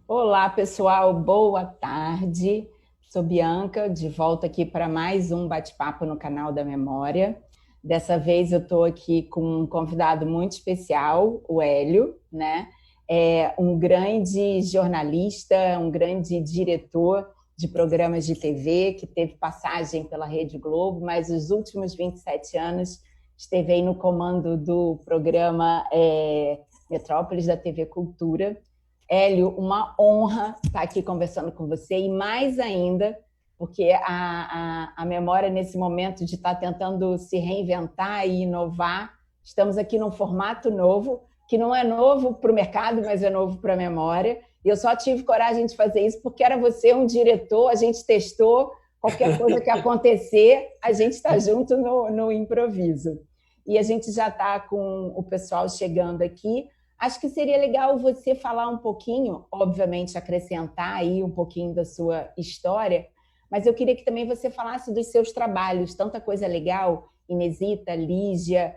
Olá, pessoal, boa tarde. Sou Bianca, de volta aqui para mais um bate-papo no canal da Memória. Dessa vez eu estou aqui com um convidado muito especial, o Hélio, né? É um grande jornalista, um grande diretor de programas de TV, que teve passagem pela Rede Globo, mas os últimos 27 anos esteve aí no comando do programa Metrópolis da TV Cultura. Hélio, uma honra estar aqui conversando com você e mais ainda, porque a memória nesse momento de estar tentando se reinventar e inovar, estamos aqui num formato novo, que não é novo para o mercado, mas é novo para a memória. E eu só tive coragem de fazer isso porque era você um diretor, a gente testou, qualquer coisa que acontecer, a gente está junto no improviso. E a gente já está com o pessoal chegando aqui. Acho que seria legal você falar um pouquinho, obviamente acrescentar aí um pouquinho da sua história, mas eu queria que também você falasse dos seus trabalhos, tanta coisa legal, Inesita, Lígia,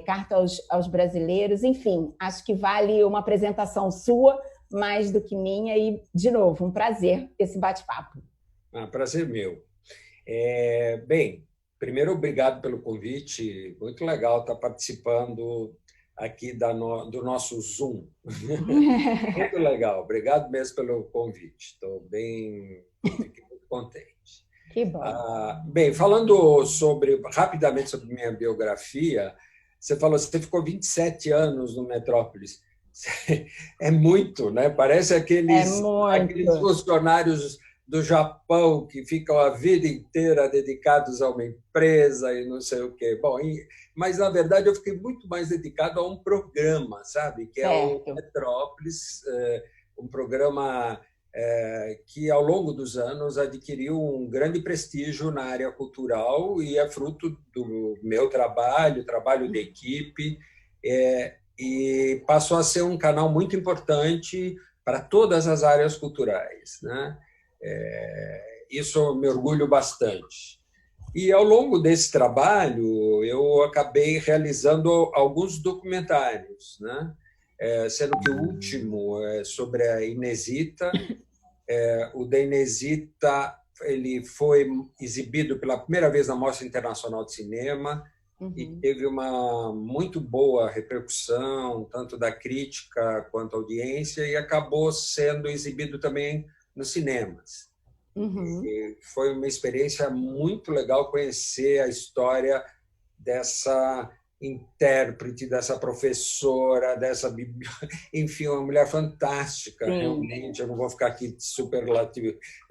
Carta aos Brasileiros, enfim, acho que vale uma apresentação sua mais do que minha e, de novo, um prazer esse bate-papo. Prazer meu. Bem, primeiro, obrigado pelo convite. Muito legal estar participando aqui do nosso Zoom. Muito legal. Obrigado mesmo pelo convite. Fiquei muito contente. Que bom. Bem, falando rapidamente sobre minha biografia, você falou que você ficou 27 anos no Metrópolis. É muito, né? Parece É aqueles muito. funcionários do Japão que ficam a vida inteira dedicados a uma empresa e não sei o quê. Bom, mas na verdade eu fiquei muito mais dedicado a um programa, sabe? Que é o Certo. Metrópolis, um programa que ao longo dos anos adquiriu um grande prestígio na área cultural e é fruto do meu trabalho de equipe, e passou a ser um canal muito importante para todas as áreas culturais, né? Isso eu me orgulho bastante. E ao longo desse trabalho, eu acabei realizando alguns documentários, né? Sendo que o último é sobre a Inesita. O da Inesita ele foi exibido pela primeira vez na Mostra Internacional de Cinema e Uhum. teve uma muito boa repercussão, tanto da crítica quanto da audiência, e acabou sendo exibido também nos cinemas. Uhum. E foi uma experiência muito legal conhecer a história dessa intérprete, dessa professora, enfim, uma mulher fantástica, Sim. realmente. Eu não vou ficar aqui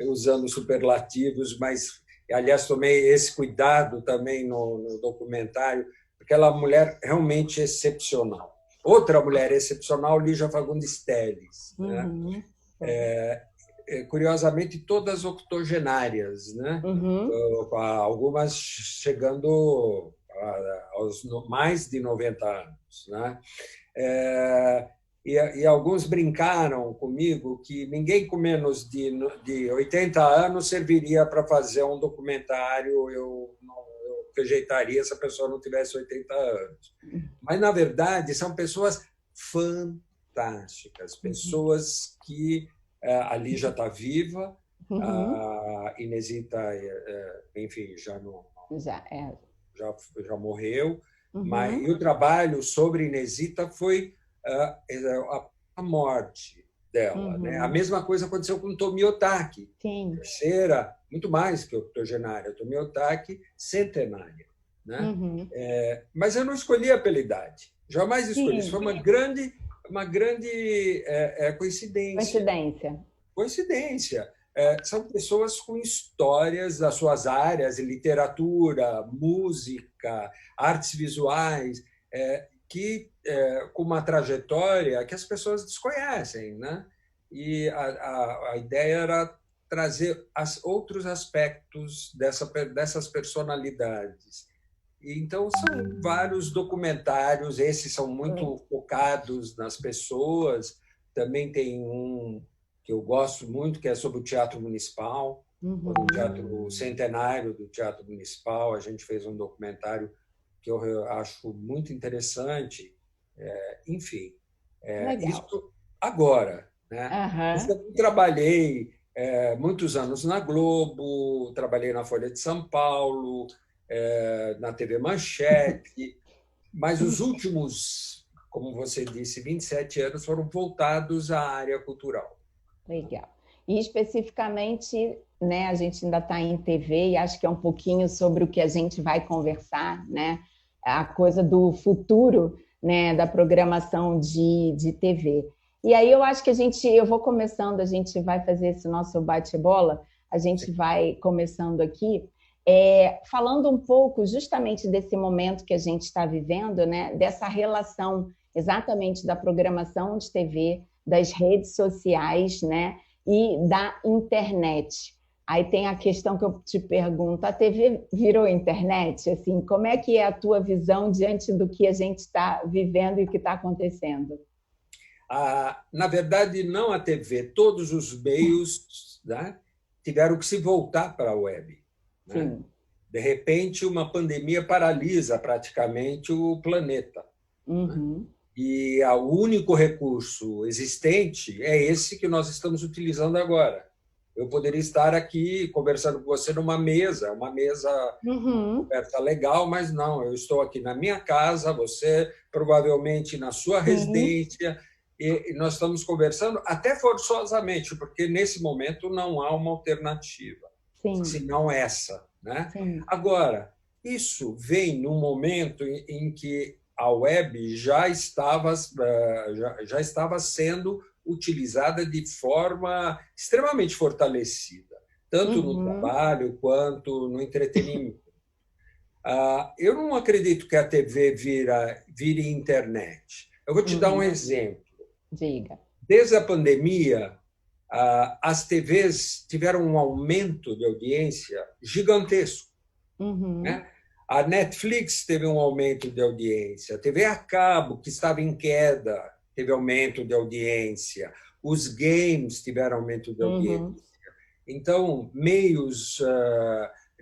usando superlativos, mas, aliás, tomei esse cuidado também no documentário, porque ela é uma mulher realmente excepcional. Outra mulher excepcional, Lígia Fagundes Telles, né? Uhum. Curiosamente, todas octogenárias, né? Uhum. Algumas chegando aos mais de 90 anos, né? E alguns brincaram comigo que ninguém com menos de 80 anos serviria para fazer um documentário. Eu rejeitaria se a pessoa não tivesse 80 anos. Mas, na verdade, são pessoas fantásticas, Uhum. pessoas que ali já está viva, Uhum. a Inesita, enfim, Já é. já, já morreu, mas Uhum. e o trabalho sobre Inesita foi a morte dela, né? A Uhum. mesma coisa aconteceu com Tomiotaki, Sim. terceira, muito mais que octogenária, Tomiotaki, centenária, né? Uhum. Mas eu não escolhia pela idade, jamais escolhi. Isso Sim. foi uma grande coincidência. Coincidência. Coincidência. São pessoas com histórias das suas áreas, literatura, música, artes visuais, com uma trajetória que as pessoas desconhecem, né? E a ideia era trazer outros aspectos dessas personalidades. Então, são vários documentários, esses são muito focados nas pessoas. Também tem um que eu gosto muito, que é sobre o Teatro Municipal, o Uhum. Teatro Centenário do Teatro Municipal. A gente fez um documentário que eu acho muito interessante. Enfim, Legal. isso agora. né? Mas Aham. também trabalhei muitos anos na Globo, trabalhei na Folha de São Paulo, na TV Manchete, mas os últimos, como você disse, 27 anos foram voltados à área cultural. Legal. E especificamente, né, a gente ainda está em TV e acho que é um pouquinho sobre o que a gente vai conversar, né? A coisa do futuro, né, da programação de TV. E aí eu acho que eu vou começando, a gente vai fazer esse nosso bate-bola, a gente vai começando aqui, falando um pouco justamente desse momento que a gente está vivendo, né, dessa relação exatamente da programação de TV, das redes sociais, né, e da internet. Aí tem a questão que eu te pergunto: a TV virou internet? Assim, como é que é a tua visão diante do que a gente está vivendo e o que está acontecendo? Na verdade, não a TV, todos os meios, né, tiveram que se voltar para a web. Né? Sim. De repente, uma pandemia paralisa praticamente o planeta. Né? Uhum. E o único recurso existente é esse que nós estamos utilizando agora. Eu poderia estar aqui conversando com você numa mesa, Uhum. conversa legal, mas não, eu estou aqui na minha casa, você provavelmente na sua Sim. residência, e nós estamos conversando até forçosamente, porque nesse momento não há uma alternativa, Sim. senão essa. Né? Sim. Agora, isso vem num momento em que a web já estava sendo utilizada de forma extremamente fortalecida, tanto no Uhum. trabalho quanto no entretenimento. Eu não acredito que a TV vire internet. Eu vou te dar um Uhum. exemplo. Diga. Desde a pandemia, as TVs tiveram um aumento de audiência gigantesco. Uhum. Né? A Netflix teve um aumento de audiência, a TV a cabo, que estava em queda, teve aumento de audiência, os games tiveram aumento de audiência. Uhum. Então, meios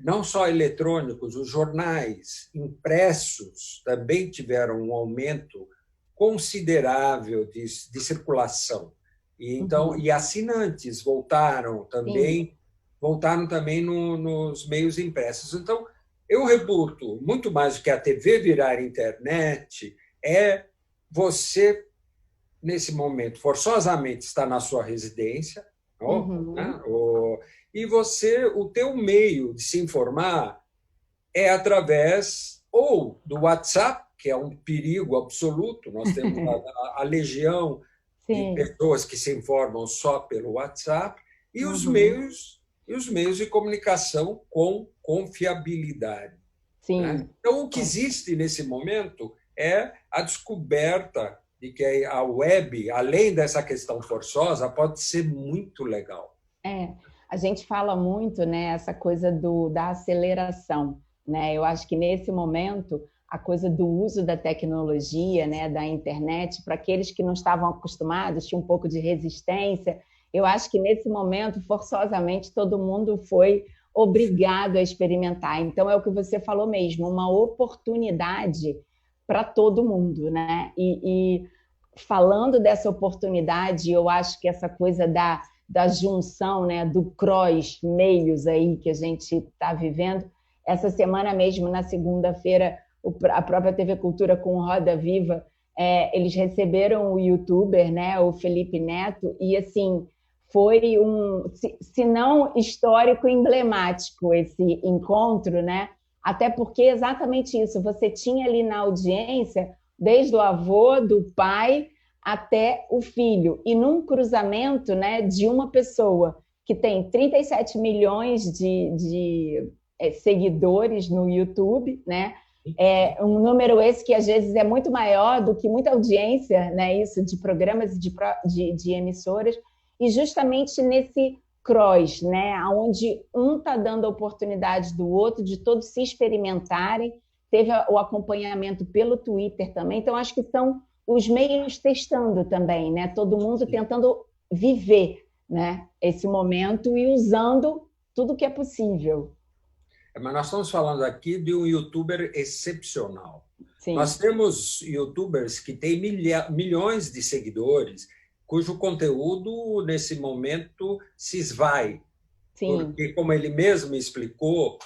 não só eletrônicos, os jornais impressos também tiveram um aumento considerável de circulação. Uhum. E assinantes Sim. voltaram também nos meios impressos. Então, eu reputo muito mais do que a TV virar internet é você nesse momento forçosamente está na sua residência, né? Uhum. E o teu meio de se informar é através ou do WhatsApp, que é um perigo absoluto. Nós temos a legião de Sim. pessoas que se informam só pelo WhatsApp e Uhum. os meios de comunicação com confiabilidade. Né? Sim. Então, o que existe nesse momento é a descoberta de que a web, além dessa questão forçosa, pode ser muito legal. A gente fala muito, né, essa coisa da aceleração, né? Eu acho que nesse momento a coisa do uso da tecnologia, né, da internet, para aqueles que não estavam acostumados, tinha um pouco de resistência. Eu acho que nesse momento, forçosamente, todo mundo foi obrigado a experimentar. Então é o que você falou mesmo, uma oportunidade para todo mundo, né? E falando dessa oportunidade, eu acho que essa coisa da junção, né, do cross meios aí que a gente está vivendo. Essa semana mesmo, na segunda-feira, a própria TV Cultura com Roda Viva, eles receberam o youtuber, né, o Felipe Neto, e assim foi se não histórico, emblemático esse encontro, né? Até porque exatamente isso, você tinha ali na audiência desde o avô, do pai até o filho, e num cruzamento, né, de uma pessoa que tem 37 milhões de seguidores no YouTube, né? É um número esse que às vezes é muito maior do que muita audiência, né? Isso de programas e de emissoras, e justamente nesse cross, né? Onde um está dando a oportunidade do outro, de todos se experimentarem. Teve o acompanhamento pelo Twitter também, então acho que são os meios testando também, né? Todo mundo tentando viver, né, esse momento e usando tudo que é possível. Mas nós estamos falando aqui de um youtuber excepcional. Nós Sim. temos youtubers que têm milhões de seguidores cujo conteúdo, nesse momento, se esvai. Sim. Porque, como ele mesmo explicou,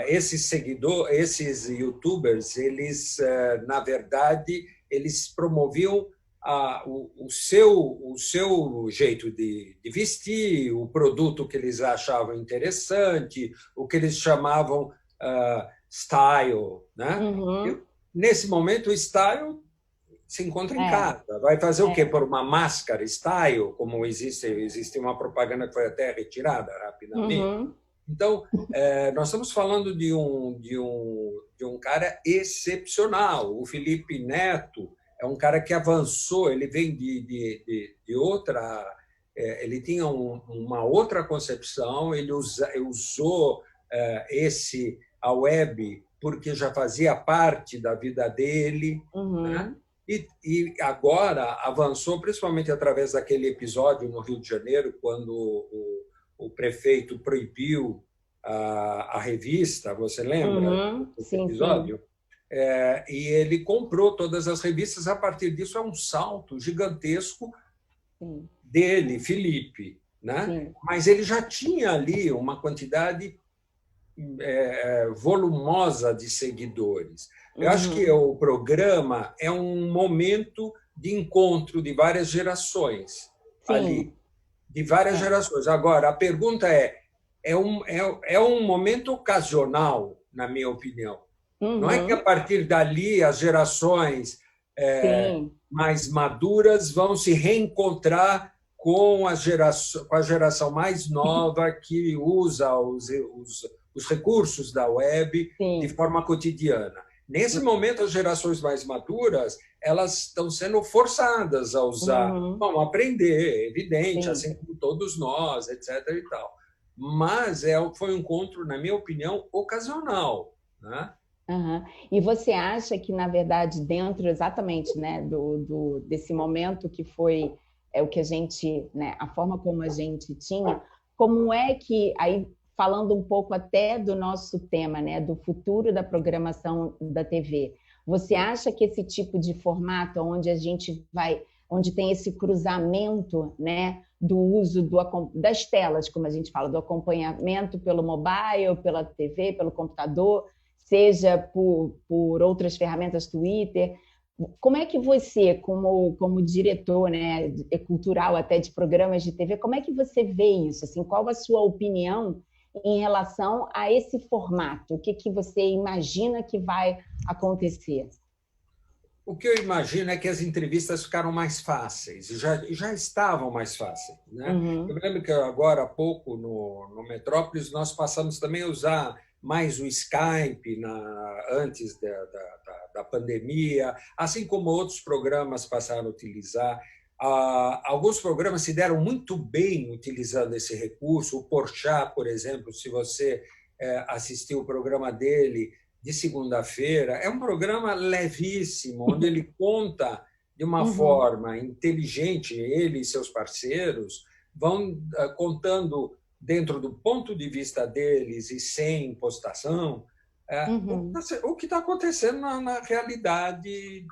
esses YouTubers, eles, na verdade, eles promoviam o seu jeito de vestir, o produto que eles achavam interessante, o que eles chamavam style, né? Uhum. Nesse momento, o style se encontra em casa. Vai fazer o quê? Por uma máscara style, como existe uma propaganda que foi até retirada rapidamente. Uhum. Então, nós estamos falando de um cara excepcional. O Felipe Neto é um cara que avançou, ele vem de outra. Ele tinha uma outra concepção, ele usou a web porque já fazia parte da vida dele, né? Uhum. E agora avançou, principalmente através daquele episódio no Rio de Janeiro, quando o prefeito proibiu a revista, você lembra Uhum. desse Sim, sim. episódio? E ele comprou todas as revistas. A partir disso, é um salto gigantesco Sim. dele, Felipe, né? Sim. Mas ele já tinha ali uma quantidade volumosa de seguidores. Eu acho que Uhum. o programa é um momento de encontro de várias gerações ali, Sim. de várias É. gerações. Agora, a pergunta é um momento ocasional, na minha opinião. Não é que, a Uhum. partir dali, as gerações Sim. mais maduras vão se reencontrar com a geração mais nova que usa os recursos da web de Sim. forma cotidiana. Nesse momento, as gerações mais maduras, elas estão sendo forçadas a usar, Uhum. vão aprender, evidente, Sim. assim como todos nós, etc. e tal. Mas foi um encontro, na minha opinião, ocasional, né? Uhum. E você acha que, na verdade, dentro exatamente, né, desse momento que foi o que a gente, né, a forma como a gente tinha, como é que, aí falando um pouco até do nosso tema, né, do futuro da programação da TV, você acha que esse tipo de formato, onde a gente vai, onde tem esse cruzamento, né, do uso das telas, como a gente fala, do acompanhamento pelo mobile, pela TV, pelo computador, seja por outras ferramentas, Twitter. Como é que você, como diretor, né, cultural até de programas de TV, como é que você vê isso? Assim, qual a sua opinião em relação a esse formato? O que você imagina que vai acontecer? O que eu imagino é que as entrevistas ficaram mais fáceis, já estavam mais fáceis, né? Eu Uhum. me lembro que agora há pouco, no Metrópolis, nós passamos também a usar mais o Skype antes da pandemia, assim como outros programas passaram a utilizar. Alguns programas se deram muito bem utilizando esse recurso. O Porchat, por exemplo, se você assistiu o programa dele, de segunda-feira, é um programa levíssimo, onde ele conta de uma Uhum. forma inteligente, ele e seus parceiros vão contando dentro do ponto de vista deles e sem impostação Uhum. o que está acontecendo na realidade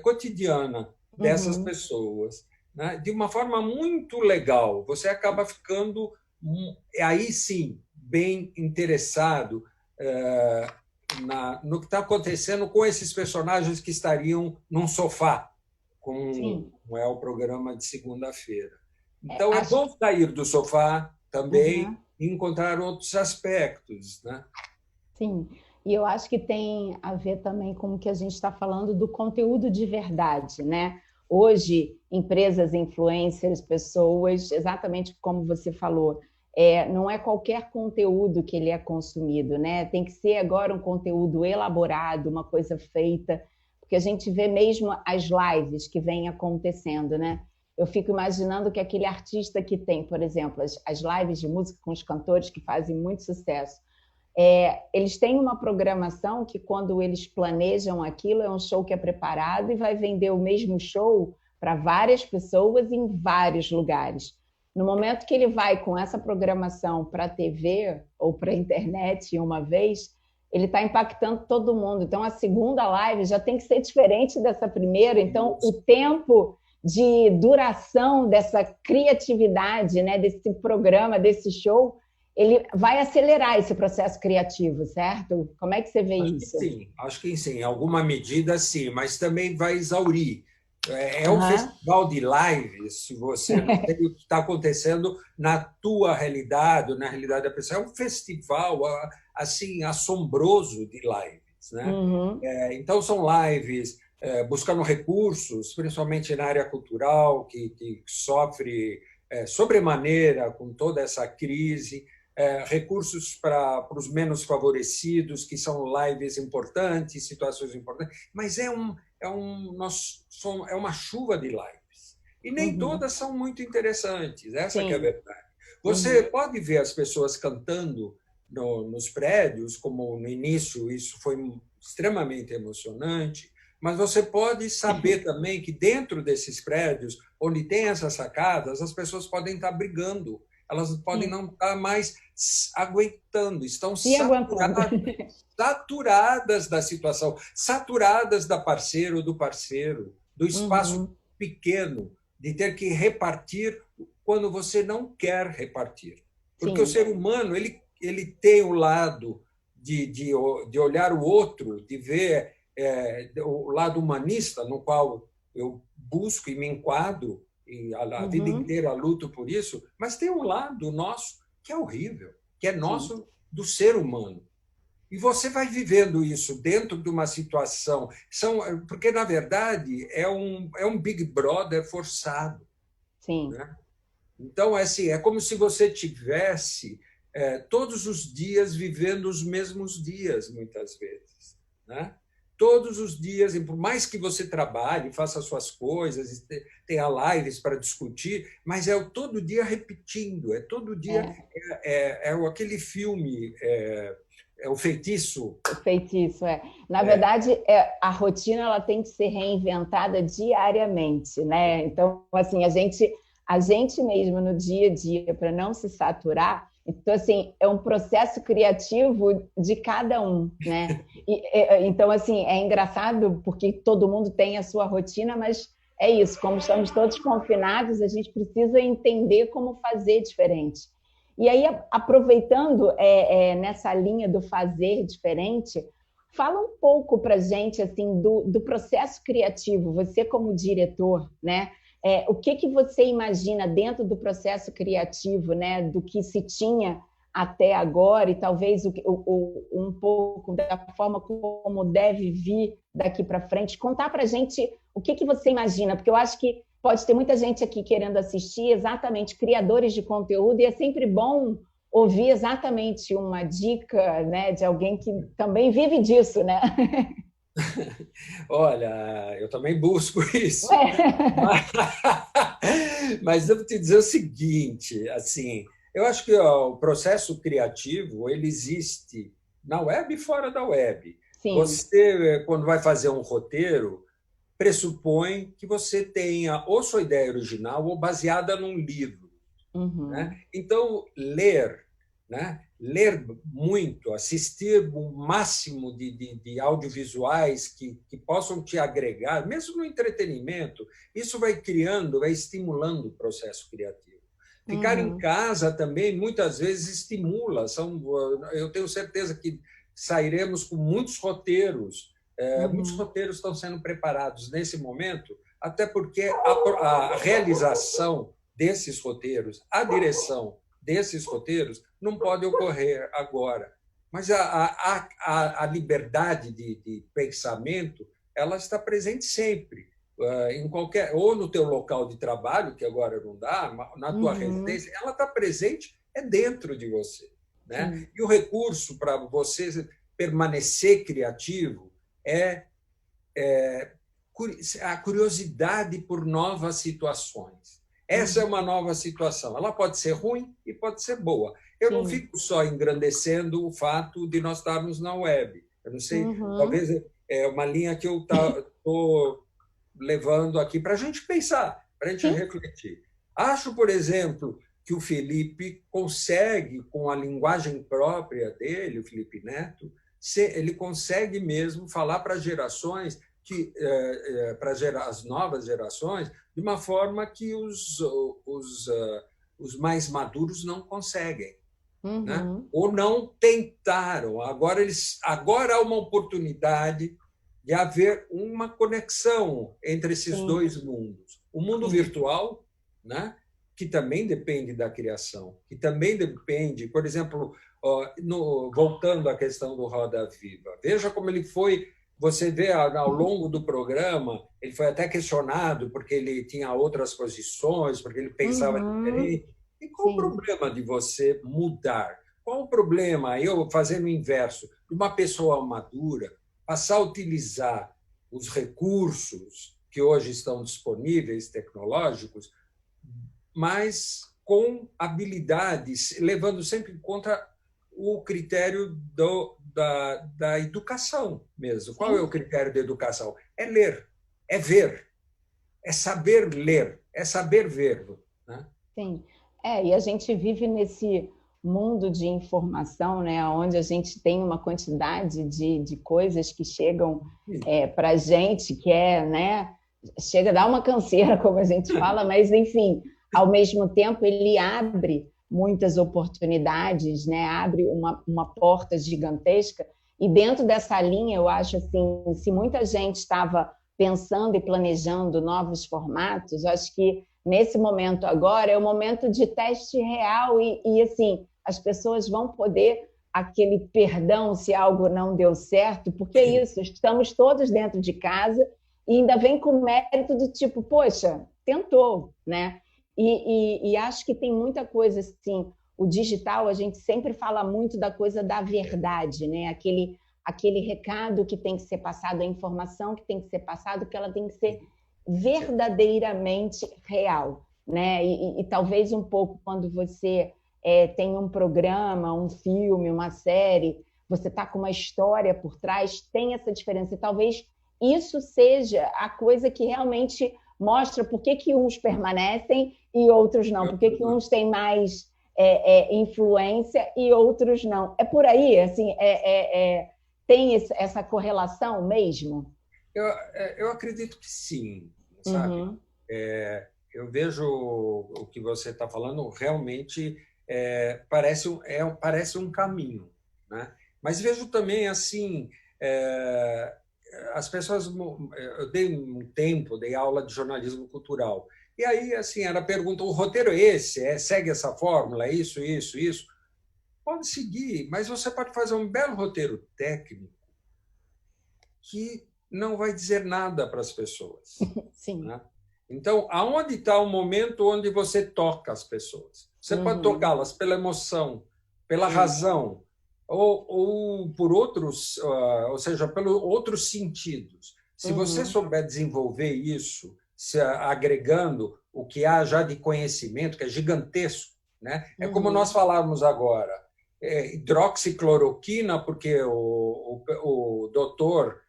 cotidiana dessas Uhum. pessoas, né? De uma forma muito legal. Você acaba ficando, aí sim, bem interessado no que está acontecendo com esses personagens que estariam num sofá, como Sim. é o programa de segunda-feira. Então, é Acho bom que. sair do sofá também Uhum. e encontrar outros aspectos, né? Sim, e eu acho que tem a ver também com o que a gente está falando do conteúdo de verdade, né? Hoje, empresas, influencers, pessoas, exatamente como você falou, não é qualquer conteúdo que ele é consumido, né? Tem que ser agora um conteúdo elaborado, uma coisa feita, porque a gente vê mesmo as lives que vêm acontecendo, né? Eu fico imaginando que aquele artista que tem, por exemplo, as lives de música com os cantores que fazem muito sucesso, eles têm uma programação que, quando eles planejam aquilo, é um show que é preparado e vai vender o mesmo show para várias pessoas em vários lugares. No momento que ele vai com essa programação para a TV ou para a internet uma vez, ele está impactando todo mundo. Então, a segunda live já tem que ser diferente dessa primeira. Então, o tempo de duração dessa criatividade, né, desse programa, desse show, ele vai acelerar esse processo criativo, certo? Como é que você vê isso? Acho que sim, em alguma medida sim, mas também vai exaurir. É um Aham. festival de lives, se você não tem o que está acontecendo na tua realidade, ou na realidade da pessoa. É um festival assim assombroso de lives, né? Uhum. Então são lives buscando recursos, principalmente na área cultural, que sofre sobremaneira com toda essa crise. Recursos para os menos favorecidos, que são lives importantes, situações importantes, mas é uma chuva de lives. E nem Uhum. todas são muito interessantes, essa que é a Sim. verdade. Você Uhum. pode ver as pessoas cantando nos prédios, como no início isso foi extremamente emocionante, mas você pode saber também que dentro desses prédios, onde tem essas sacadas, as pessoas podem estar brigando, elas podem Sim. não estar mais aguentando, estão Se aguentando. saturadas da situação, saturadas da parceiro, do parceiro, do espaço Uhum. pequeno, de ter que repartir quando você não quer repartir. Porque o Sim. ser humano ele tem o lado de olhar o outro, de ver o lado humanista, no qual eu busco e me enquadro, e a vida Uhum. inteira luto por isso, mas tem um lado nosso que é horrível, que é Sim. nosso do ser humano. E você vai vivendo isso dentro de uma situação, porque, na verdade, é um Big Brother forçado. Sim. Né? Então, assim, é como se você tivesse todos os dias vivendo os mesmos dias, muitas vezes. Né? Todos os dias, e por mais que você trabalhe, faça suas coisas, tenha lives para discutir, mas é todo dia repetindo, é todo dia. É. Aquele filme, é o feitiço. O feitiço, é. Na É, verdade, a rotina ela tem que ser reinventada diariamente, né? Então, assim, a gente mesmo no dia a dia, para não se saturar, então, assim, é um processo criativo de cada um, né? Então, assim, é engraçado porque todo mundo tem a sua rotina, mas é isso, como estamos todos confinados, a gente precisa entender como fazer diferente. E aí, aproveitando nessa linha do fazer diferente, fala um pouco para a gente assim, do processo criativo, você como diretor, né? O que você imagina dentro do processo criativo, né? Do que se tinha até agora e talvez um pouco da forma como deve vir daqui para frente. Contar para a gente o que você imagina, porque eu acho que pode ter muita gente aqui querendo assistir, exatamente, criadores de conteúdo, e é sempre bom ouvir exatamente uma dica, né, de alguém que também vive disso, né? olha, eu também busco isso. É. Mas devo te dizer o seguinte, assim, eu acho que o processo criativo ele existe na web e fora da web. Sim. Você, quando vai fazer um roteiro, pressupõe que você tenha ou sua ideia original ou baseada num livro. Né? Uhum. Então, ler, né? Ler muito, assistir o máximo de audiovisuais que possam te agregar, mesmo no entretenimento, isso vai criando, vai estimulando o processo criativo. Ficar em Uhum. casa também, muitas vezes, estimula. Eu tenho certeza que sairemos com muitos Uhum. roteiros estão sendo preparados nesse momento, até porque a realização desses roteiros, a direção desses roteiros não pode ocorrer agora. Mas a liberdade de pensamento ela está presente sempre, em qualquer, ou no teu local de trabalho, que agora não dá, na tua Uhum. residência, ela está presente dentro de você. Né? Sim. E o recurso para você permanecer criativo é a curiosidade por novas situações. Essa é Uhum. uma nova situação. Ela pode ser ruim e pode ser boa. Eu não Sim. fico só engrandecendo o fato de nós estarmos na web. Eu não sei, Uhum. talvez é uma linha que eu estou levando aqui para a gente pensar, para a gente Sim. refletir. Acho, por exemplo, que o Felipe consegue, com a linguagem própria dele, o Felipe Neto, ele consegue mesmo falar para gerações para as novas gerações de uma forma que os mais maduros não conseguem, né? Ou não tentaram. Agora há uma oportunidade de haver uma conexão entre esses dois mundos. O mundo virtual, né? Que também depende da criação, que também depende, por exemplo, voltando à questão do Roda Viva, veja como ele foi. Você vê ao longo do programa, ele foi até questionado porque ele tinha outras posições, porque ele pensava diferente. E qual o problema de você mudar? Qual o problema, eu fazendo o inverso, de uma pessoa madura passar a utilizar os recursos que hoje estão disponíveis, tecnológicos, mas com habilidades, levando sempre em conta o critério da educação mesmo. Qual é o critério da educação? É ler, é ver, é saber ler, é saber ver. Né? Sim. E a gente vive nesse mundo de informação, né, onde a gente tem uma quantidade de coisas que chegam para a gente, que né, chega a dar uma canseira, como a gente fala, mas, enfim, ao mesmo tempo ele abre muitas oportunidades, né, abre uma porta gigantesca, e dentro dessa linha, eu acho assim, se muita gente estava pensando e planejando novos formatos, eu acho que nesse momento agora é o momento de teste real e assim, as pessoas vão poder aquele perdão se algo não deu certo, porque é isso, estamos todos dentro de casa e ainda vem com mérito do tipo, poxa, tentou, né? E acho que tem muita coisa assim, o digital, a gente sempre fala muito da coisa da verdade, né? Aquele recado que tem que ser passado, a informação que tem que ser passada, que ela tem que ser verdadeiramente real, né? E talvez um pouco quando você tem um programa, um filme, uma série, você está com uma história por trás, tem essa diferença. E talvez isso seja a coisa que realmente mostra por que uns permanecem e outros não, por que uns têm mais influência e outros não. É por aí, assim, tem essa correlação mesmo? Eu acredito que sim, sabe? Eu vejo o que você está falando realmente parece um caminho, né? Mas vejo também assim as pessoas. Eu dei aula de jornalismo cultural e aí assim ela pergunta: o roteiro é esse? Segue essa fórmula? Isso? Pode seguir, mas você pode fazer um belo roteiro técnico que não vai dizer nada para as pessoas. Sim. Né? Então, aonde está o momento onde você toca as pessoas? Você pode tocá-las pela emoção, pela razão, ou por outros, ou seja, pelos outros sentidos. Se você souber desenvolver isso, se agregando o que há já de conhecimento, que é gigantesco, né? É como nós falávamos agora, hidroxicloroquina, porque o doutor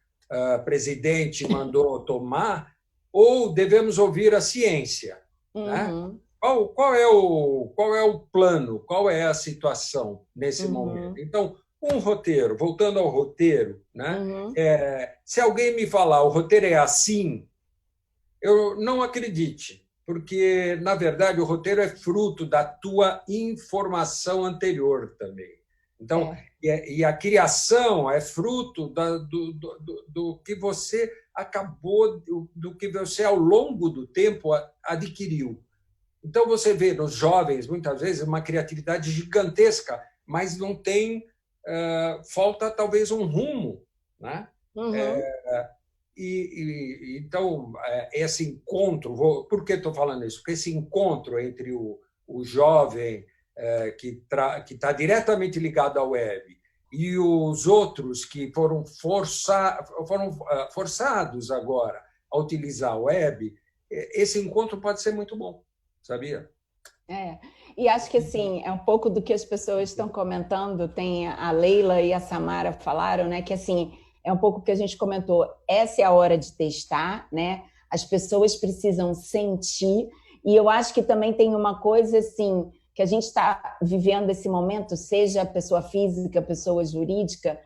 presidente mandou tomar, ou devemos ouvir a ciência? Né? Qual é o plano? Qual é a situação nesse momento? Então, um roteiro, voltando ao roteiro, né? Se alguém me falar o roteiro é assim, eu não acredite, porque, na verdade, o roteiro é fruto da tua informação anterior também. Então, e a criação é fruto do que você acabou, do que você, ao longo do tempo, adquiriu. Então, você vê nos jovens, muitas vezes, uma criatividade gigantesca, mas não tem, falta talvez um rumo. Né? Então, esse encontro, por que estou falando isso? Porque esse encontro entre o jovem que está diretamente ligado à web e os outros que foram forçados agora a utilizar a web, esse encontro pode ser muito bom, sabia? E acho que assim, é um pouco do que as pessoas estão comentando, tem a Leila e a Samara falaram, né, que assim, é um pouco o que a gente comentou, essa é a hora de testar, né? As pessoas precisam sentir, e eu acho que também tem uma coisa assim, que a gente está vivendo esse momento, seja pessoa física, pessoa jurídica,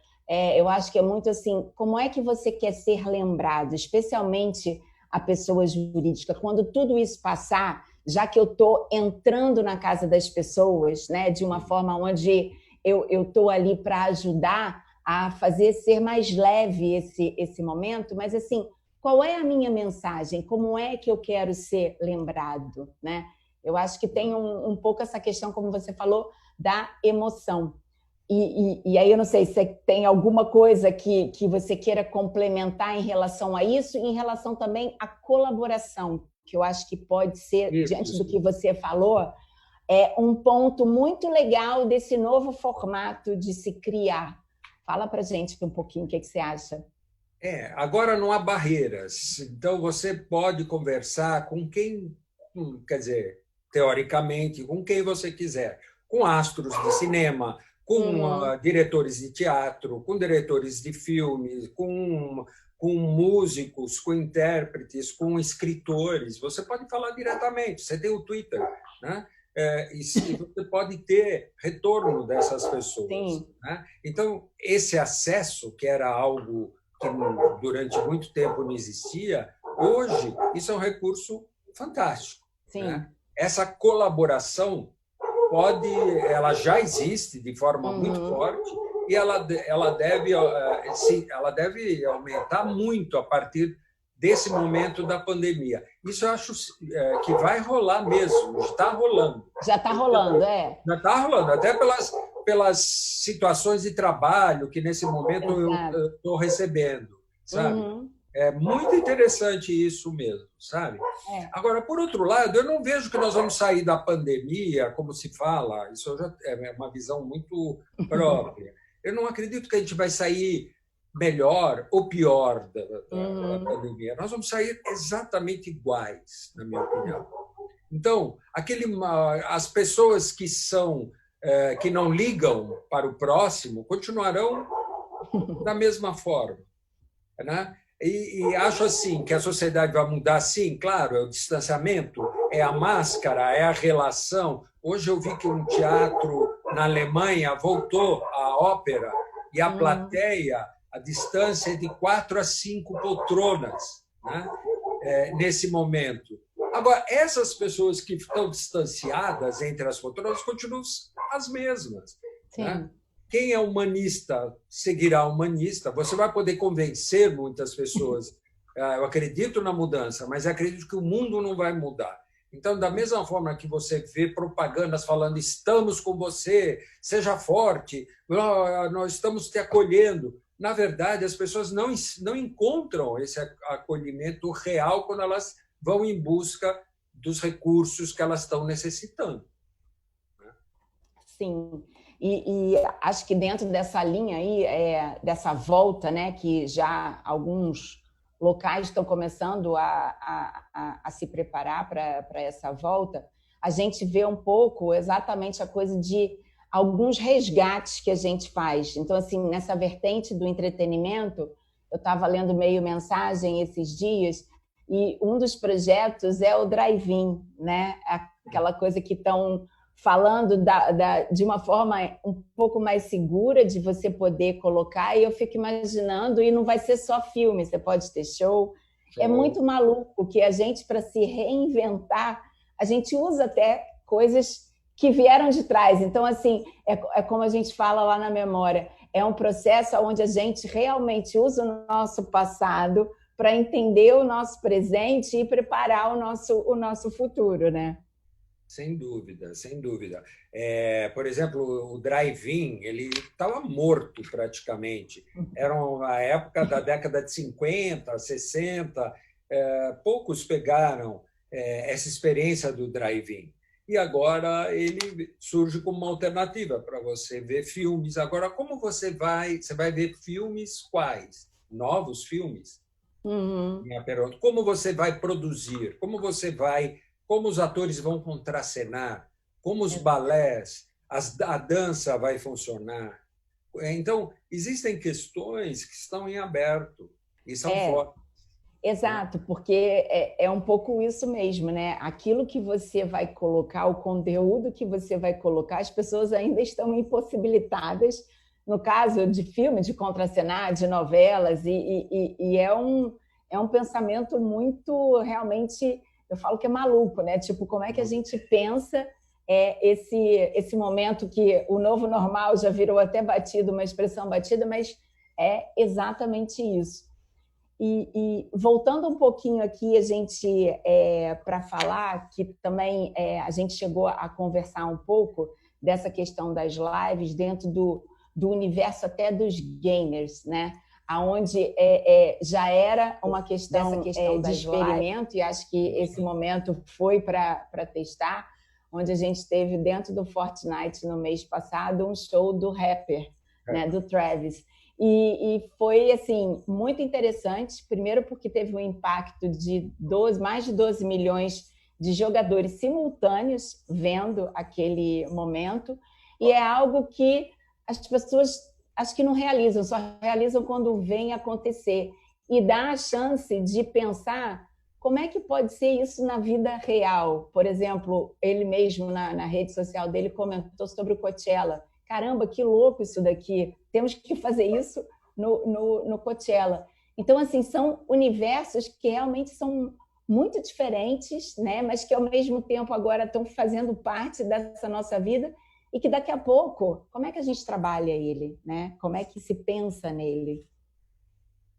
eu acho que é muito assim, como é que você quer ser lembrado, especialmente a pessoa jurídica, quando tudo isso passar, já que eu estou entrando na casa das pessoas, né, de uma forma onde eu estou ali para ajudar a fazer ser mais leve esse momento, mas assim, qual é a minha mensagem? Como é que eu quero ser lembrado, né? Eu acho que tem um pouco essa questão, como você falou, da emoção. E aí eu não sei se tem alguma coisa que você queira complementar em relação a isso e em relação também à colaboração, que eu acho que pode ser, diante do que você falou, um ponto muito legal desse novo formato de se criar. Fala para a gente um pouquinho o que você acha. Agora não há barreiras, então você pode conversar com quem, quer dizer, teoricamente, com quem você quiser, com astros de cinema, com diretores de teatro, com diretores de filmes, com músicos, com intérpretes, com escritores. Você pode falar diretamente, você tem o Twitter, né? E você pode ter retorno dessas pessoas. Né? Então, esse acesso, que era algo que durante muito tempo não existia, hoje isso é um recurso fantástico. Né? Essa colaboração ela já existe de forma muito forte e ela deve aumentar muito a partir desse momento da pandemia. Isso eu acho que vai rolar mesmo, está rolando. Já está rolando, Já está rolando, até pelas situações de trabalho que nesse momento eu estou recebendo, sabe? É muito interessante isso mesmo, sabe? Agora, por outro lado, eu não vejo que nós vamos sair da pandemia, como se fala, isso já é uma visão muito própria. Eu não acredito que a gente vai sair melhor ou pior da pandemia. Nós vamos sair exatamente iguais, na minha opinião. Então, as pessoas que não ligam para o próximo continuarão da mesma forma, né? E acho assim que a sociedade vai mudar, sim, claro, é o distanciamento, é a máscara, é a relação. Hoje eu vi que um teatro na Alemanha voltou à ópera e a plateia, a distância é de 4 a 5 poltronas, né? Nesse momento. Agora, essas pessoas que estão distanciadas entre as poltronas continuam as mesmas. Né? Quem é humanista seguirá humanista. Você vai poder convencer muitas pessoas. Eu acredito na mudança, mas acredito que o mundo não vai mudar. Então, da mesma forma que você vê propagandas falando estamos com você, seja forte, nós estamos te acolhendo. Na verdade, as pessoas não encontram esse acolhimento real quando elas vão em busca dos recursos que elas estão necessitando. Sim. E acho que dentro dessa linha aí, dessa volta, né, que já alguns locais estão começando a se preparar para essa volta, a gente vê um pouco exatamente a coisa de alguns resgates que a gente faz. Então, assim, nessa vertente do entretenimento, eu estava lendo meio mensagem esses dias, e um dos projetos é o drive-in, né? Aquela coisa que estão falando de uma forma um pouco mais segura de você poder colocar, e eu fico imaginando, e não vai ser só filme, você pode ter show. É muito maluco que a gente, para se reinventar, a gente usa até coisas que vieram de trás. Então, assim, é como a gente fala lá na memória, é um processo onde a gente realmente usa o nosso passado para entender o nosso presente e preparar o nosso futuro, né? Sem dúvida, sem dúvida. Por exemplo, o drive-in, ele estava morto praticamente. Era uma época da década de 50, 60, poucos pegaram essa experiência do drive-in. E agora ele surge como uma alternativa para você ver filmes. Agora, como você vai ver filmes quais? Novos filmes? Minha pergunta. Como você vai produzir? Como os atores vão contracenar? Como os balés, a dança vai funcionar? Então, existem questões que estão em aberto e são fortes. Exato, porque é um pouco isso mesmo, né? Aquilo que você vai colocar, o conteúdo que você vai colocar, as pessoas ainda estão impossibilitadas no caso de filme, de contracenar, de novelas, e é um pensamento muito, realmente, eu falo que é maluco, né? Tipo, como é que a gente pensa esse momento que o novo normal já virou até batido, uma expressão batida, mas é exatamente isso. E voltando um pouquinho aqui, a gente para falar que também a gente chegou a conversar um pouco dessa questão das lives dentro do universo até dos gamers, né? Aonde já era uma questão de experimento, e acho que esse momento foi para testar, onde a gente teve dentro do Fortnite no mês passado um show do rapper, né, do Travis. E foi assim muito interessante, primeiro porque teve um impacto de mais de 12 milhões de jogadores simultâneos vendo aquele momento, e é algo que as pessoas acho que não realizam, só realizam quando vem acontecer, e dá a chance de pensar como é que pode ser isso na vida real. Por exemplo, ele mesmo na rede social dele comentou sobre o Coachella. Caramba, que louco isso daqui, temos que fazer isso no Coachella. Então, assim, são universos que realmente são muito diferentes, né? Mas que, ao mesmo tempo, agora estão fazendo parte dessa nossa vida e que, daqui a pouco, como é que a gente trabalha ele, né? Como é que se pensa nele?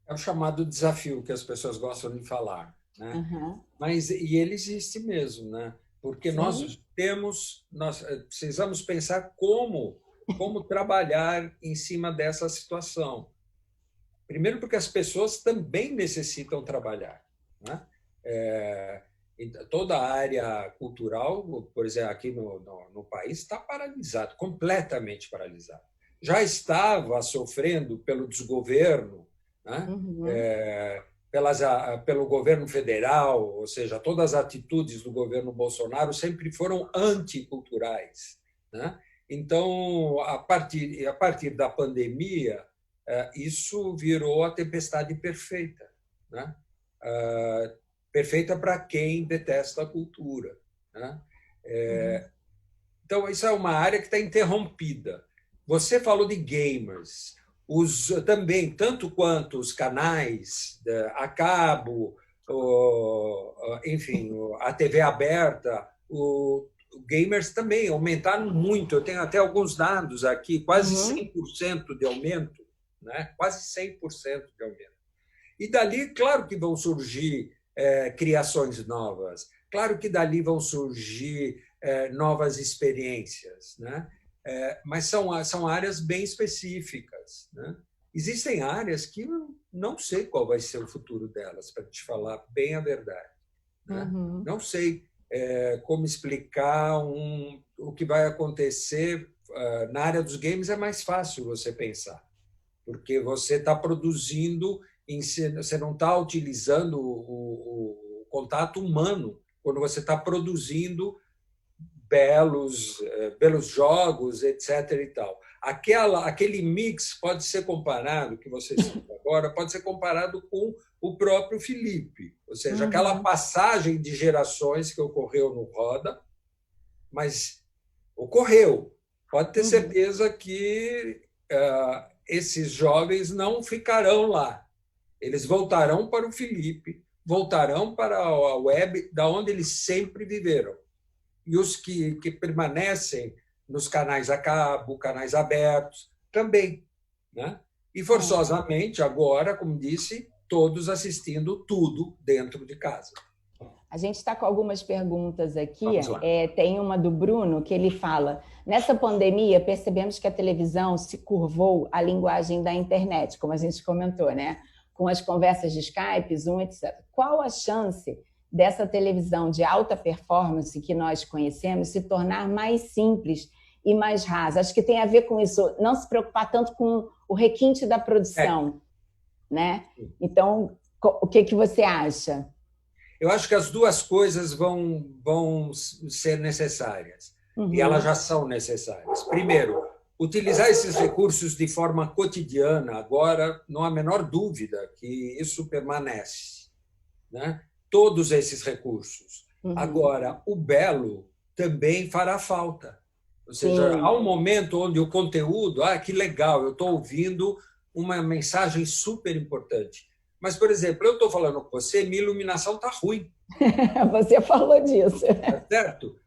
É o chamado desafio que as pessoas gostam de falar, né? Uhum. Mas e ele existe mesmo, né? Porque Sim. nós precisamos pensar como trabalhar em cima dessa situação. Primeiro, porque as pessoas também necessitam trabalhar, né? Toda a área cultural, por exemplo, aqui no país, está paralisado, completamente paralisado. Já estava sofrendo pelo desgoverno, né? Uhum. Pelo governo federal, ou seja, todas as atitudes do governo Bolsonaro sempre foram anticulturais, né? Então, a partir da pandemia, isso virou a tempestade perfeita, né? Perfeita para quem detesta a cultura, né? Uhum. Então, isso é uma área que está interrompida. Você falou de gamers. Também, tanto quanto os canais a cabo, enfim, a TV aberta, gamers também aumentaram muito. Eu tenho até alguns dados aqui, quase Uhum. 100% de aumento, né? Quase 100% de aumento. E dali, claro que vão surgir criações novas, claro que dali vão surgir novas experiências, né? Mas são áreas bem específicas, né? Existem áreas que eu não sei qual vai ser o futuro delas, para te falar bem a verdade, né? Uhum. Não sei como explicar o que vai acontecer. Na área dos games é mais fácil você pensar, porque você está produzindo, você não está utilizando o contato humano quando você está produzindo belos jogos, etc. e tal. Aquele mix pode ser comparado, que você citou agora, pode ser comparado com o próprio Felipe, ou seja, aquela Uhum. passagem de gerações que ocorreu no Roda, mas ocorreu. Pode ter Uhum. certeza que esses jovens não ficarão lá. Eles voltarão para o Felipe, voltarão para a web, da onde eles sempre viveram. E os que permanecem nos canais a cabo, canais abertos, também, né? E É. forçosamente, agora, como disse, todos assistindo tudo dentro de casa. A gente está com algumas perguntas aqui. Vamos lá. Tem uma do Bruno que ele fala: nessa pandemia, percebemos que a televisão se curvou à linguagem da internet, como a gente comentou, né? Com as conversas de Skype, Zoom, etc. Qual a chance dessa televisão de alta performance que nós conhecemos se tornar mais simples e mais rasa? Acho que tem a ver com isso, não se preocupar tanto com o requinte da É, produção, né? Então, o que você acha? eu acho que as duas coisas vão ser necessárias, e elas Uhum. já são necessárias. Primeiro, utilizar esses recursos de forma cotidiana, agora, não há a menor dúvida que isso permanece, né? Todos esses recursos. Uhum. Agora, o belo também fará falta. Ou seja, Sim. há um momento onde o conteúdo, que legal, eu estou ouvindo uma mensagem super importante. Mas, por exemplo, eu estou falando com você, minha iluminação está ruim, Você falou disso. tá certo?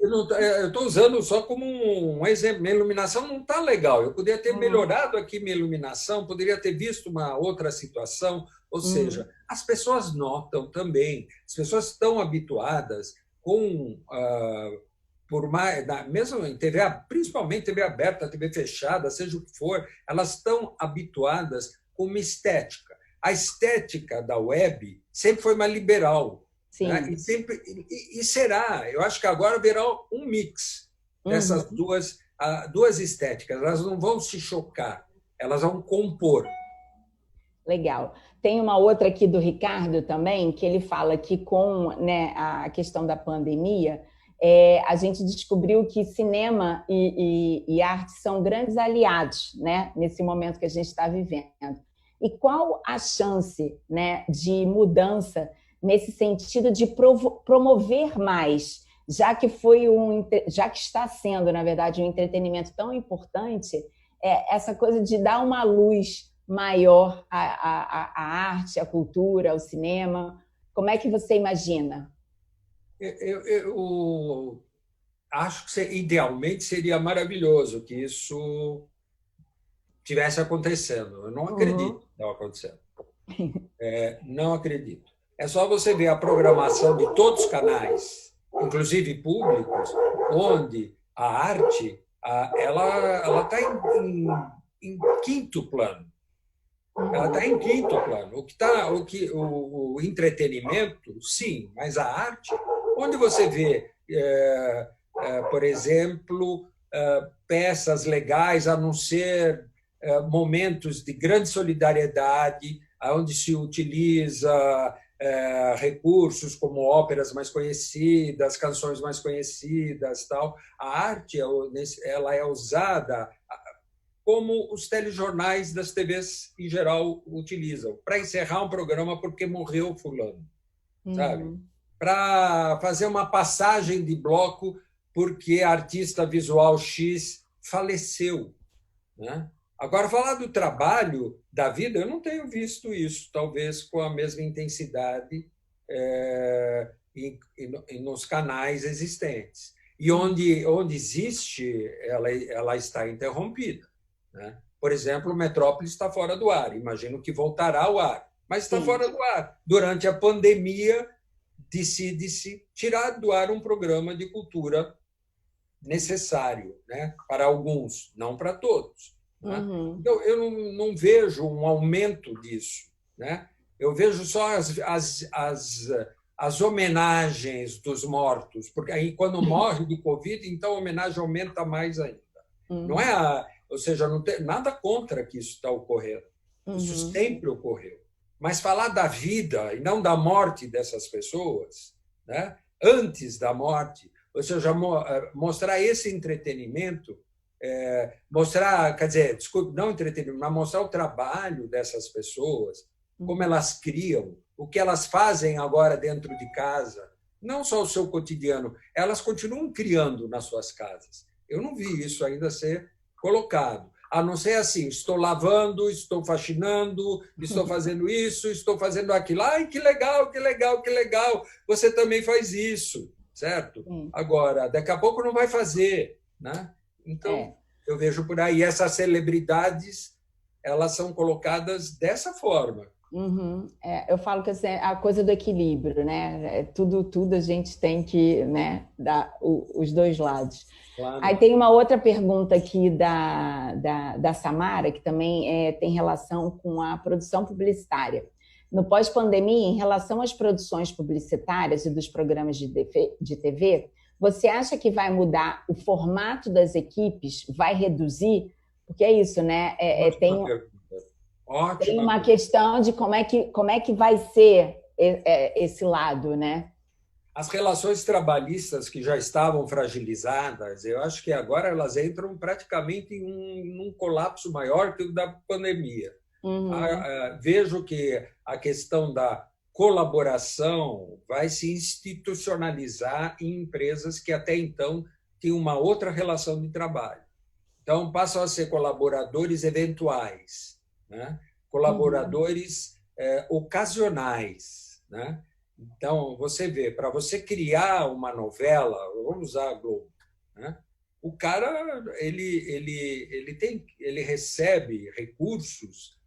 Eu estou usando só como um exemplo. Minha iluminação não está legal. Eu poderia ter Uhum. melhorado aqui minha iluminação, poderia ter visto uma outra situação. Ou seja, Uhum. as pessoas notam também. As pessoas estão habituadas com por mais, mesmo em TV, principalmente TV aberta, TV fechada, seja o que for, elas estão habituadas com uma estética. A estética da web sempre foi mais liberal, né? Sim. E será. Eu acho que agora haverá um mix dessas Uhum. duas estéticas. Elas não vão se chocar, elas vão compor. Legal. Tem uma outra aqui do Ricardo também, que ele fala que com, né, a questão da pandemia, a gente descobriu que cinema e arte são grandes aliados, né, nesse momento que a gente está vivendo. E qual a chance, né, de mudança nesse sentido de promover mais, já que está sendo, na verdade, um entretenimento tão importante, essa coisa de dar uma luz maior à arte, à cultura, ao cinema? Como é que você imagina? Eu acho que idealmente seria maravilhoso que isso tivesse acontecendo. Eu não acredito Uhum. que está acontecendo. Não acredito. É só você ver a programação de todos os canais, inclusive públicos, onde a arte ela está em quinto plano. Ela está em quinto plano. O entretenimento, sim, mas a arte, onde você vê, por exemplo, peças legais, a não ser momentos de grande solidariedade, onde se utiliza recursos como óperas mais conhecidas, canções mais conhecidas, tal. A arte ela é usada como os telejornais das TVs em geral utilizam, para encerrar um programa porque morreu fulano, sabe? Uhum. Para fazer uma passagem de bloco porque a artista visual X faleceu, né? Agora, falar do trabalho da vida, eu não tenho visto isso, talvez com a mesma intensidade nos canais existentes. E onde existe, ela está interrompida, né? Por exemplo, o Metrópolis está fora do ar, imagino que voltará ao ar, mas está Sim. fora do ar. Durante a pandemia, decide-se tirar do ar um programa de cultura necessário, né? Para alguns, não para todos, né? Uhum. Então, eu não vejo um aumento disso, né? Eu vejo só as homenagens dos mortos, porque aí quando morre de Covid, então a homenagem aumenta mais ainda. Não Uhum. é, ou seja, não tem nada contra que isso está ocorrendo. Isso Uhum. sempre ocorreu. Mas falar da vida e não da morte dessas pessoas, né? Antes da morte, ou seja, mostrar esse entretenimento, mostrar, quer dizer, desculpe, não entretenimento, mas mostrar o trabalho dessas pessoas, como Uhum. elas criam, o que elas fazem agora dentro de casa, não só o seu cotidiano, elas continuam criando nas suas casas. Eu não vi isso ainda ser colocado. A não ser assim, estou lavando, estou faxinando, estou fazendo isso, estou fazendo aquilo. Ai, que legal, que legal, que legal. Você também faz isso, certo? Sim. Agora, daqui a pouco não vai fazer, né? Então, É. eu vejo por aí essas celebridades, elas são colocadas dessa forma. Uhum. Eu falo que assim, é a coisa do equilíbrio, né? Tudo a gente tem que, né, dar os dois lados. Aí Claro. tem uma outra pergunta aqui da Samara, que também tem relação com a produção publicitária. No pós-pandemia, em relação às produções publicitárias e dos programas de TV, você acha que vai mudar o formato das equipes? Vai reduzir? Porque é isso, né? Ótima pergunta. Tem Ótima uma pergunta. questão de como é que vai ser esse lado, né? As relações trabalhistas que já estavam fragilizadas, eu acho que agora elas entram praticamente em um colapso maior que o da pandemia. Uhum. Vejo que a questão da colaboração vai se institucionalizar em empresas que até então tinha uma outra relação de trabalho. Então, passam a ser colaboradores eventuais, né? Colaboradores ocasionais, né? Então, você vê, para você criar uma novela, vamos usar a Globo, né? O cara ele recebe recursos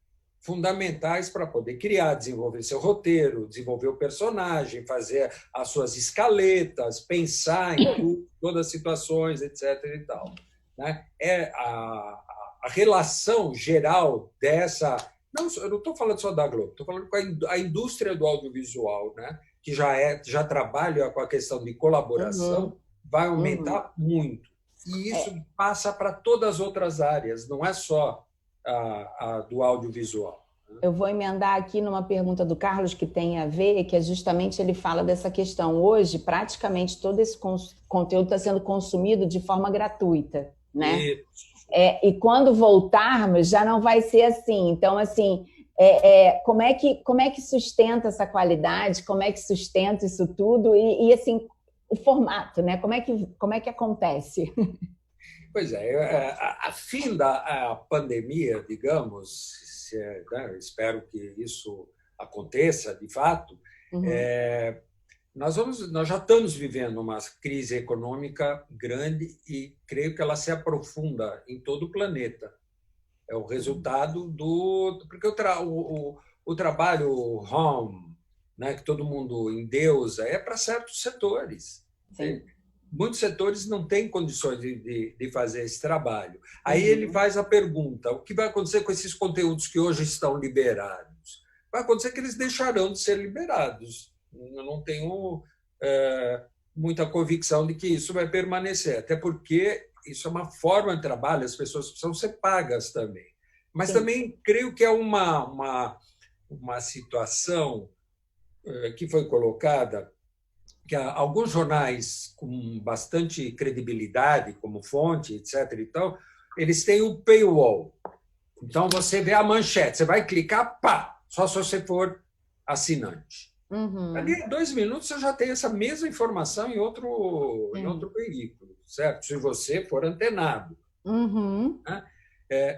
fundamentais para poder criar, desenvolver seu roteiro, desenvolver o personagem, fazer as suas escaletas, pensar em todas as situações, etc. e tal, né? A relação geral dessa... Não, eu não estou falando só da Globo, estou falando com a indústria do audiovisual, né? Que já trabalha com a questão de colaboração, vai aumentar muito. E isso passa para todas as outras áreas, não é só a do audiovisual. Eu vou emendar aqui numa pergunta do Carlos que tem a ver, que é justamente ele fala dessa questão. Hoje, praticamente todo esse conteúdo está sendo consumido de forma gratuita, né? E quando voltarmos, já não vai ser assim. Então, assim, como é que sustenta essa qualidade? Como é que sustenta isso tudo? E assim, o formato, né? Como é que acontece? Pois é, a fim da pandemia, digamos, né, espero que isso aconteça de fato, nós já estamos vivendo uma crise econômica grande e creio que ela se aprofunda em todo o planeta. É o resultado porque o trabalho home, né, que todo mundo endeusa, é para certos setores. Sim. Muitos setores não têm condições de fazer esse trabalho. Aí ele faz a pergunta: o que vai acontecer com esses conteúdos que hoje estão liberados? Vai acontecer que eles deixarão de ser liberados. Eu não tenho muita convicção de que isso vai permanecer, até porque isso é uma forma de trabalho, as pessoas precisam ser pagas também. Mas Sim. Também creio que é uma situação que foi colocada, que alguns jornais com bastante credibilidade como fonte, etc. e tal, eles têm o paywall. Então, você vê a manchete, você vai clicar, pá, só se você for assinante. Ali, em 2 minutos, você já tem essa mesma informação em outro veículo, certo? Se você for antenado. Né?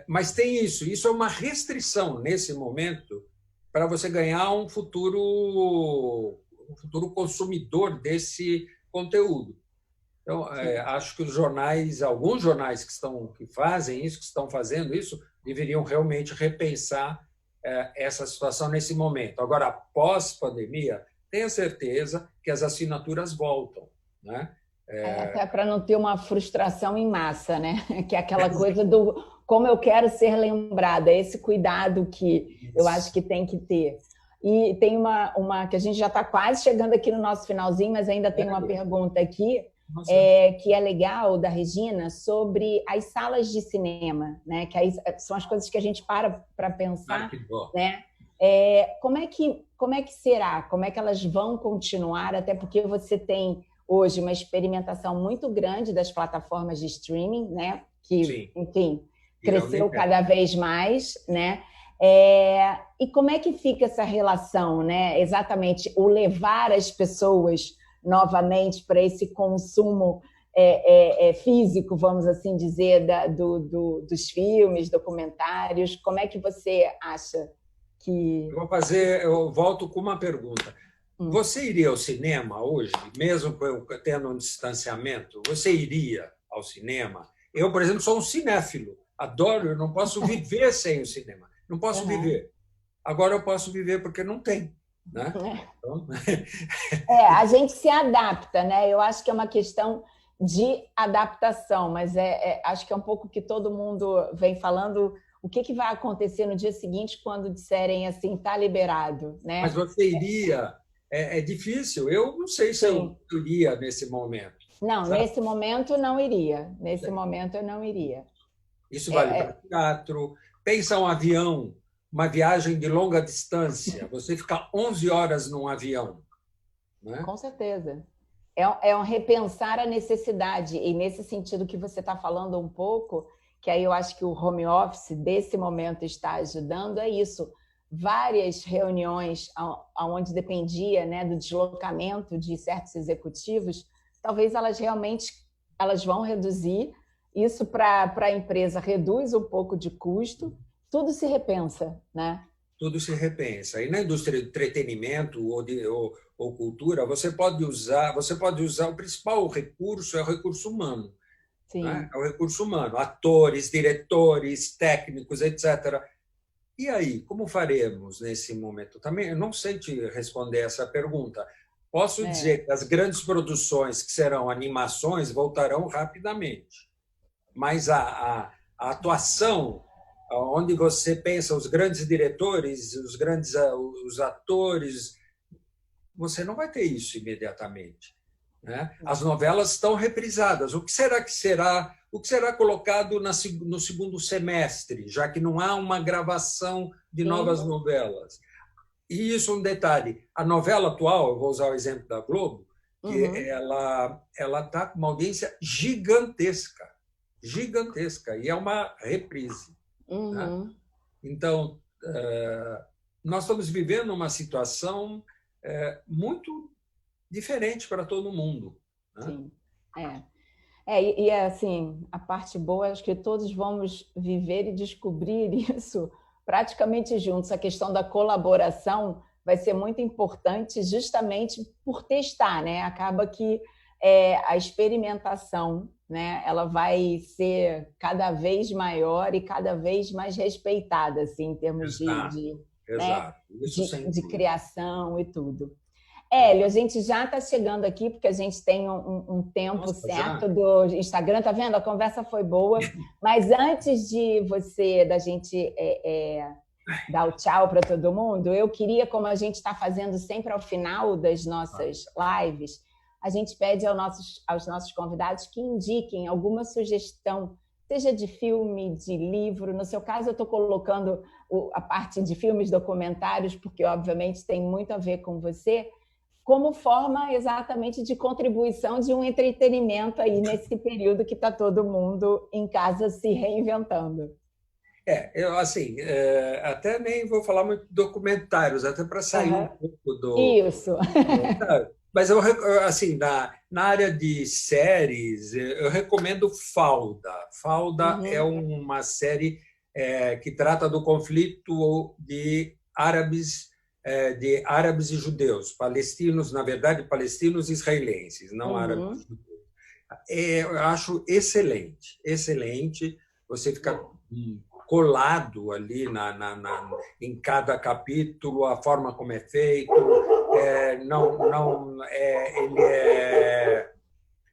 Mas tem isso. Isso é uma restrição, nesse momento, para você ganhar um futuro consumidor desse conteúdo. Então, acho que os jornais, alguns jornais que fazem isso, que estão fazendo isso, deveriam realmente repensar essa situação nesse momento. Agora, após pandemia, tenha certeza que as assinaturas voltam, né? Até para não ter uma frustração em massa, né? Que é aquela coisa do como eu quero ser lembrada, esse cuidado que eu acho que tem que ter. E tem uma que a gente já está quase chegando aqui no nosso finalzinho, mas ainda tem uma pergunta aqui, que é legal, da Regina, sobre as salas de cinema, né? Que aí são as coisas que a gente para pensar, né? Como é que será? Como é que elas vão continuar? Até porque você tem hoje uma experimentação muito grande das plataformas de streaming, né? Que, Sim. Enfim, cresceu cada vez mais, né? E como é que fica essa relação, né? Exatamente, o levar as pessoas novamente para esse consumo físico, vamos assim dizer, dos filmes, documentários. Como é que você acha que... Eu volto com uma pergunta. Você iria ao cinema hoje, mesmo tendo um distanciamento? Você iria ao cinema? Eu, por exemplo, sou um cinéfilo. Adoro, eu não posso viver sem o cinema. Não posso viver. Agora eu posso viver porque não tem. Né? Então... a gente se adapta, né? Eu acho que é uma questão de adaptação, mas acho que é um pouco que todo mundo vem falando. O que vai acontecer no dia seguinte quando disserem assim, está liberado, né? Mas você iria? É difícil. Eu não sei se eu iria nesse momento. Não, sabe? Nesse momento não iria. Nesse momento eu não iria. Isso vale para teatro. Pensa um avião, uma viagem de longa distância. Você ficar 11 horas num avião. Né? Com certeza. É um repensar a necessidade. E nesse sentido que você está falando um pouco, que aí eu acho que o home office desse momento está ajudando, é isso. Várias reuniões onde dependia, né, do deslocamento de certos executivos, talvez elas realmente elas vão reduzir. Isso para a empresa reduz um pouco de custo, tudo se repensa, né? Tudo se repensa. E na indústria de entretenimento ou cultura, você pode usar o principal recurso é o recurso humano. Né? Sim. É o recurso humano, atores, diretores, técnicos, etc. E aí, como faremos nesse momento? Também eu não sei te responder essa pergunta. Posso dizer que as grandes produções que serão animações voltarão rapidamente, mas a atuação, onde você pensa os grandes diretores, os atores, você não vai ter isso imediatamente. Né? As novelas estão reprisadas. O que será colocado no segundo semestre, já que não há uma gravação de novas novelas? E isso é um detalhe. A novela atual, eu vou usar o exemplo da Globo, que ela está com uma audiência gigantesca, gigantesca, e é uma reprise. Né? Então, nós estamos vivendo uma situação muito diferente para todo mundo. Né? Sim, e assim, a parte boa, acho que todos vamos viver e descobrir isso praticamente juntos. A questão da colaboração vai ser muito importante justamente por testar, né? Acaba que a experimentação, né? Ela vai ser cada vez maior e cada vez mais respeitada, assim, em termos Exato. Isso de criação e tudo. Hélio, a gente já está chegando aqui, porque a gente tem um tempo certo do Instagram, tá vendo? A conversa foi boa, mas antes da gente dar o tchau para todo mundo, eu queria, como a gente está fazendo sempre ao final das nossas lives, a gente pede aos nossos convidados que indiquem alguma sugestão, seja de filme, de livro. No seu caso, eu estou colocando a parte de filmes, documentários, porque, obviamente, tem muito a ver com você, como forma exatamente de contribuição de um entretenimento aí nesse período que está todo mundo em casa se reinventando. Eu assim, até nem vou falar muito de documentários, até para sair um pouco do... Isso. Mas eu, assim, na área de séries, eu recomendo Falda. Falda é uma série que trata do conflito de árabes e judeus, palestinos, na verdade, palestinos e israelenses, não árabes e judeus. Eu acho excelente, excelente. Você fica colado ali em cada capítulo, a forma como é feito.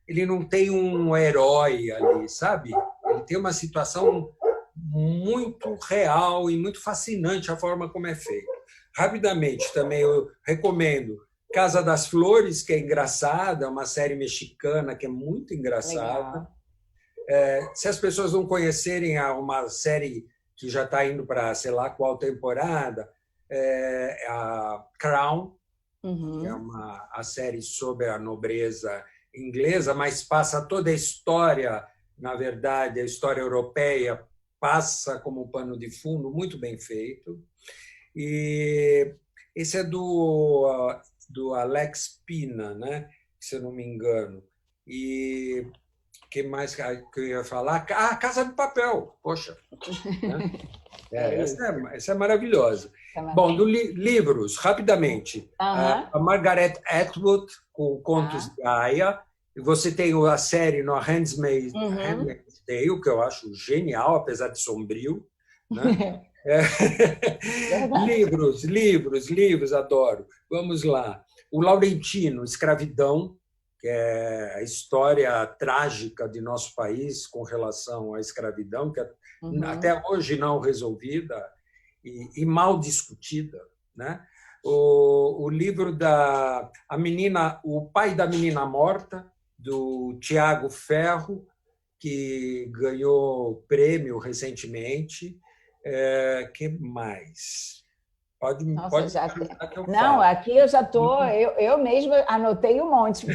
Ele não tem um herói ali, sabe? Ele tem uma situação muito real e muito fascinante a forma como é feito. Rapidamente, também eu recomendo Casa das Flores, que é engraçada, uma série mexicana que é muito engraçada. Se as pessoas não conhecerem uma série que já está indo para sei lá qual temporada, a Crown, que é a série sobre a nobreza inglesa, mas passa toda a história, na verdade, a história europeia passa como pano de fundo, muito bem feito. E esse é do Alex Pina, né? Se eu não me engano. E que mais que eu ia falar? Casa de Papel, poxa. Né? Essa é maravilhosa. Bom, livros, rapidamente. A Margaret Atwood, com Contos de Aia. Você tem a série no Handmaid's Tale, que eu acho genial, apesar de sombrio. Né? Livros, adoro. Vamos lá. O Laurentino, Escravidão, que é a história trágica de nosso país com relação à escravidão, que até hoje não resolvida e mal discutida. Né? O livro O Pai da Menina Morta, do Tiago Ferro, que ganhou prêmio recentemente. Que mais? Pode já tem. Não, aqui eu já estou, eu mesma anotei um monte,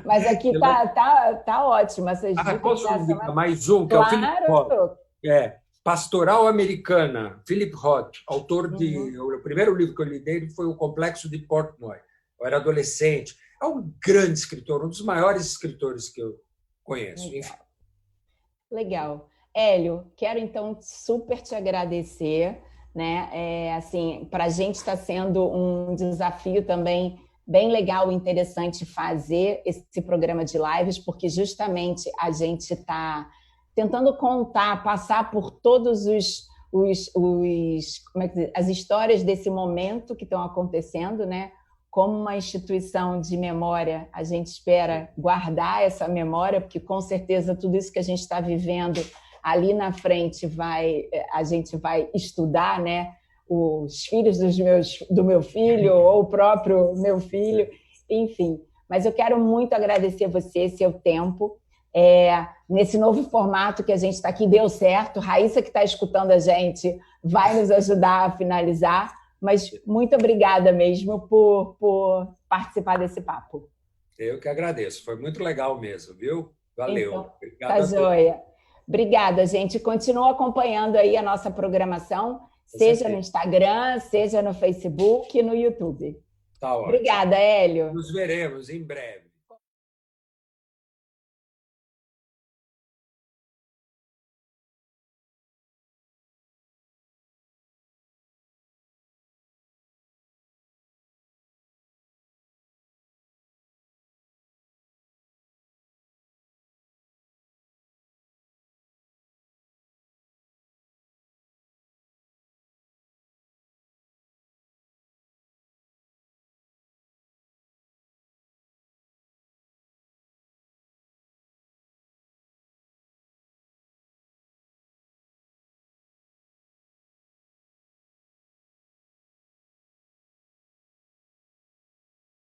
mas aqui tá ótimo. Essas dicas posso indicar mais um, que é o Philip Roth. Pastoral Americana, Philip Roth, autor o primeiro livro que eu li dele foi O Complexo de Portnoy. Eu era adolescente. É um grande escritor, um dos maiores escritores que eu Conheço. Legal. Legal. Hélio, quero então super te agradecer, né? Assim, para a gente está sendo um desafio também bem legal e interessante fazer esse programa de lives, porque justamente a gente está tentando contar, passar por todos como é que diz, as histórias desse momento que estão acontecendo, né? Como uma instituição de memória, a gente espera guardar essa memória, porque com certeza tudo isso que a gente está vivendo ali na frente a gente vai estudar, né? Os filhos do meu filho ou o próprio meu filho, enfim. Mas eu quero muito agradecer você, seu tempo. Nesse novo formato que a gente está aqui, deu certo. Raíssa, que está escutando a gente, vai nos ajudar a finalizar. Mas muito obrigada mesmo por participar desse papo. Eu que agradeço. Foi muito legal mesmo, viu? Valeu. Então, Obrigado tá a todos. joia. Obrigada, gente. Continua acompanhando aí a nossa programação, Com seja no certeza. Instagram, seja no Facebook e no YouTube. Tá ótimo. Obrigada, Hélio. Nos veremos em breve.